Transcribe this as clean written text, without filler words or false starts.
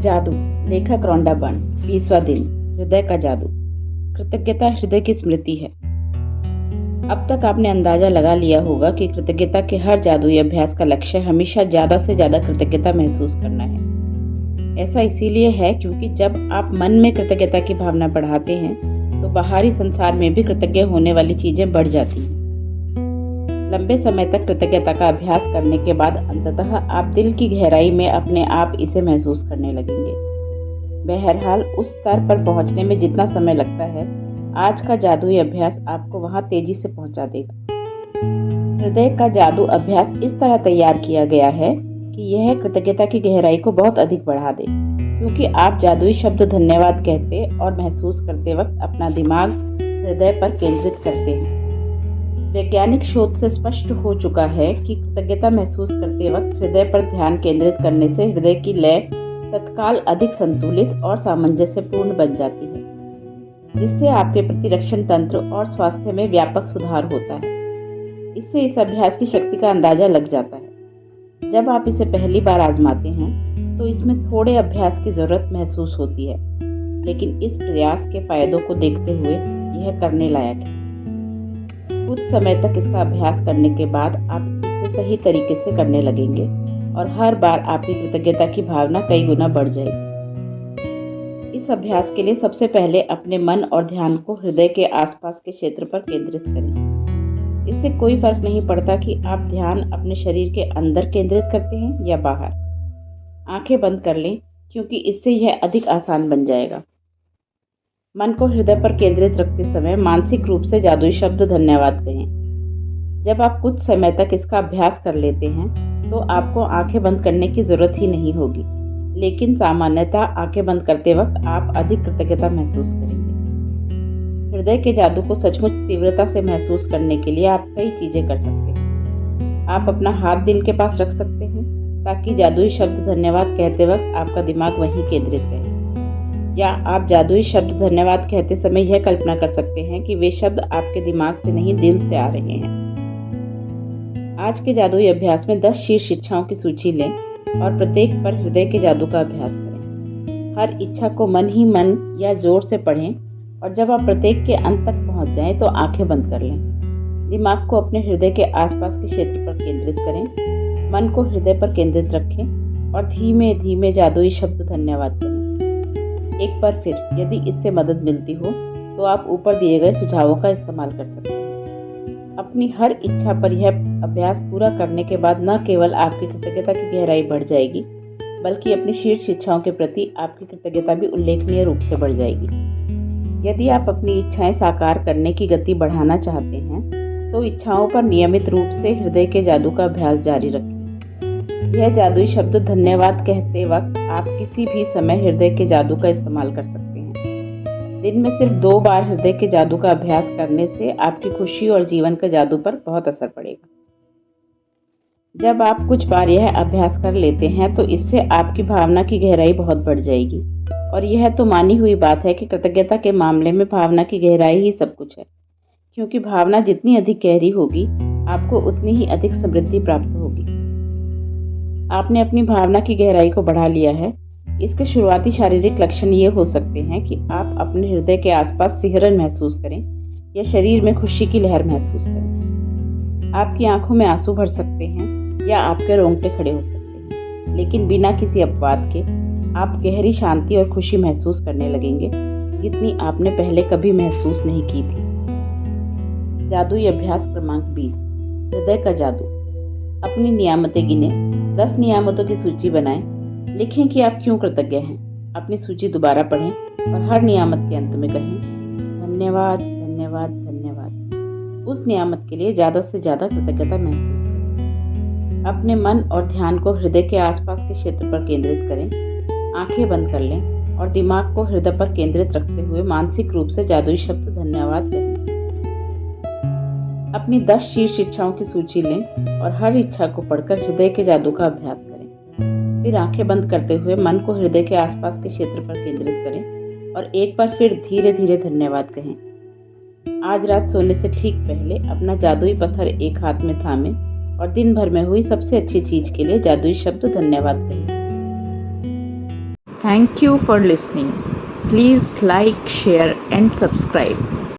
जादू, लेखक Rhonda burn. 20वां दिन, हृदय का जादू। कृतज्ञता हृदय की स्मृति है। अब तक आपने अंदाजा लगा लिया होगा कि कृतज्ञता के हर जादुई अभ्यास का लक्ष्य हमेशा ज़्यादा से ज़्यादा कृतज्ञता महसूस करना है। ऐसा इसीलिए है क्योंकि जब आप मन में कृतज्ञता की भावना बढ़ाते हैं तो बाहरी संसार में भी कृतज्ञ होने वाली चीज़ें बढ़ जाती हैं। लंबे समय तक कृतज्ञता का अभ्यास करने के बाद अंततः आप दिल की गहराई में अपने आप इसे महसूस करने लगेंगे। बहरहाल, उस स्तर पर पहुंचने में जितना समय लगता है, आज का जादुई अभ्यास आपको वहां तेजी से पहुंचा देगा। हृदय का जादू अभ्यास इस तरह तैयार किया गया है कि यह कृतज्ञता की गहराई को बहुत अधिक बढ़ा दे, क्योंकि आप जादुई शब्द धन्यवाद कहते और महसूस करते वक्त अपना दिमाग हृदय पर केंद्रित करते हैं। वैज्ञानिक शोध से स्पष्ट हो चुका है कि कृतज्ञता महसूस करते वक्त हृदय पर ध्यान केंद्रित करने से हृदय की लय तत्काल अधिक संतुलित और सामंजस्यपूर्ण बन जाती है, जिससे आपके प्रतिरक्षण तंत्र और स्वास्थ्य में व्यापक सुधार होता है। इससे इस अभ्यास की शक्ति का अंदाजा लग जाता है। जब आप इसे पहली बार आजमाते हैं तो इसमें थोड़े अभ्यास की जरूरत महसूस होती है, लेकिन इस प्रयास के फायदों को देखते हुए यह करने लायक है। कुछ समय तक इसका अभ्यास करने के बाद आप इसे सही तरीके से करने लगेंगे और हर बार आपकी कृतज्ञता की भावना कई गुना बढ़ जाएगी। इस अभ्यास के लिए सबसे पहले अपने मन और ध्यान को हृदय के आसपास के क्षेत्र पर केंद्रित करें। इससे कोई फर्क नहीं पड़ता कि आप ध्यान अपने शरीर के अंदर केंद्रित करते हैं या बाहर। आंखें बंद कर लें, क्योंकि इससे यह अधिक आसान बन जाएगा। मन को हृदय पर केंद्रित रखते समय मानसिक रूप से जादुई शब्द धन्यवाद कहें। जब आप कुछ समय तक इसका अभ्यास कर लेते हैं तो आपको आंखें बंद करने की जरूरत ही नहीं होगी, लेकिन सामान्यतः आंखें बंद करते वक्त आप अधिक कृतज्ञता महसूस करेंगे। हृदय के जादू को सचमुच तीव्रता से महसूस करने के लिए आप कई चीजें कर सकते हैं। आप अपना हाथ दिल के पास रख सकते हैं ताकि जादुई शब्द धन्यवाद कहते वक्त आपका दिमाग वहीं केंद्रित रहे। या आप जादुई शब्द धन्यवाद कहते समय यह कल्पना कर सकते हैं कि वे शब्द आपके दिमाग से नहीं, दिल से आ रहे हैं। आज के जादुई अभ्यास में 10 शीर्ष इच्छाओं की सूची लें और प्रत्येक पर हृदय के जादू का अभ्यास करें। हर इच्छा को मन ही मन या जोर से पढ़ें और जब आप प्रत्येक के अंत तक पहुंच जाएं तो आंखें बंद कर लें। दिमाग को अपने हृदय के आसपास के क्षेत्र पर केंद्रित करें। मन को हृदय पर केंद्रित रखें और धीमे धीमे जादुई शब्द धन्यवाद करें। एक बार फिर, यदि इससे मदद मिलती हो तो आप ऊपर दिए गए सुझावों का इस्तेमाल कर सकते हैं। अपनी हर इच्छा पर यह अभ्यास पूरा करने के बाद न केवल आपकी कृतज्ञता की गहराई बढ़ जाएगी, बल्कि अपनी शीर्ष इच्छाओं के प्रति आपकी कृतज्ञता भी उल्लेखनीय रूप से बढ़ जाएगी। यदि आप अपनी इच्छाएं साकार करने की गति बढ़ाना चाहते हैं तो इच्छाओं पर नियमित रूप से हृदय के जादू का अभ्यास जारी रखें। यह जादुई शब्द धन्यवाद कहते वक्त आप किसी भी समय हृदय के जादू का इस्तेमाल कर सकते हैं। दिन में सिर्फ 2 बार हृदय के जादू का अभ्यास करने से आपकी खुशी और जीवन के जादू पर बहुत असर पड़ेगा। जब आप कुछ बार यह अभ्यास कर लेते हैं तो इससे आपकी भावना की गहराई बहुत बढ़ जाएगी। और यह तो मानी हुई बात है कि कृतज्ञता के मामले में भावना की गहराई ही सब कुछ है, क्योंकि भावना जितनी अधिक गहरी होगी, आपको उतनी ही अधिक समृद्धि प्राप्त होगी। आपने अपनी भावना की गहराई को बढ़ा लिया है। इसके शुरुआती शारीरिक लक्षण ये हो सकते हैं कि आप अपने हृदय के आसपास सिहरन महसूस करें या शरीर में खुशी की लहर महसूस करें। आपकी आंखों में आंसू भर सकते हैं या आपके रोंगटे खड़े हो सकते हैं, लेकिन बिना किसी अपवाद के आप गहरी शांति और खुशी महसूस करने लगेंगे, जितनी आपने पहले कभी महसूस नहीं की थी। जादुई अभ्यास क्रमांक 20, हृदय का जादू। अपनी नियामतें गिनें। 10 नियामतों की सूची बनाएं। लिखें कि आप क्यों कृतज्ञ हैं। अपनी सूची दोबारा पढ़ें और हर नियामत के अंत में कहें, धन्यवाद, धन्यवाद, धन्यवाद। उस नियामत के लिए ज़्यादा से ज़्यादा कृतज्ञता महसूस करें। अपने मन और ध्यान को हृदय के आसपास के क्षेत्र पर केंद्रित करें। आंखें बंद कर लें और दिमाग को हृदय पर केंद्रित रखते हुए मानसिक रूप से जादुई शब्द धन्यवाद कहें। अपनी 10 शीर्ष इच्छाओं की सूची लें और हर इच्छा को पढ़कर हृदय के जादू का अभ्यास करें। फिर आंखें बंद करते हुए मन को हृदय के आसपास के क्षेत्र पर केंद्रित करें और एक बार फिर धीरे धीरे धन्यवाद कहें। आज रात सोने से ठीक पहले अपना जादुई पत्थर एक हाथ में थामें और दिन भर में हुई सबसे अच्छी चीज के लिए जादुई शब्द धन्यवाद कहें। Thank you for listening. Please like, share and subscribe.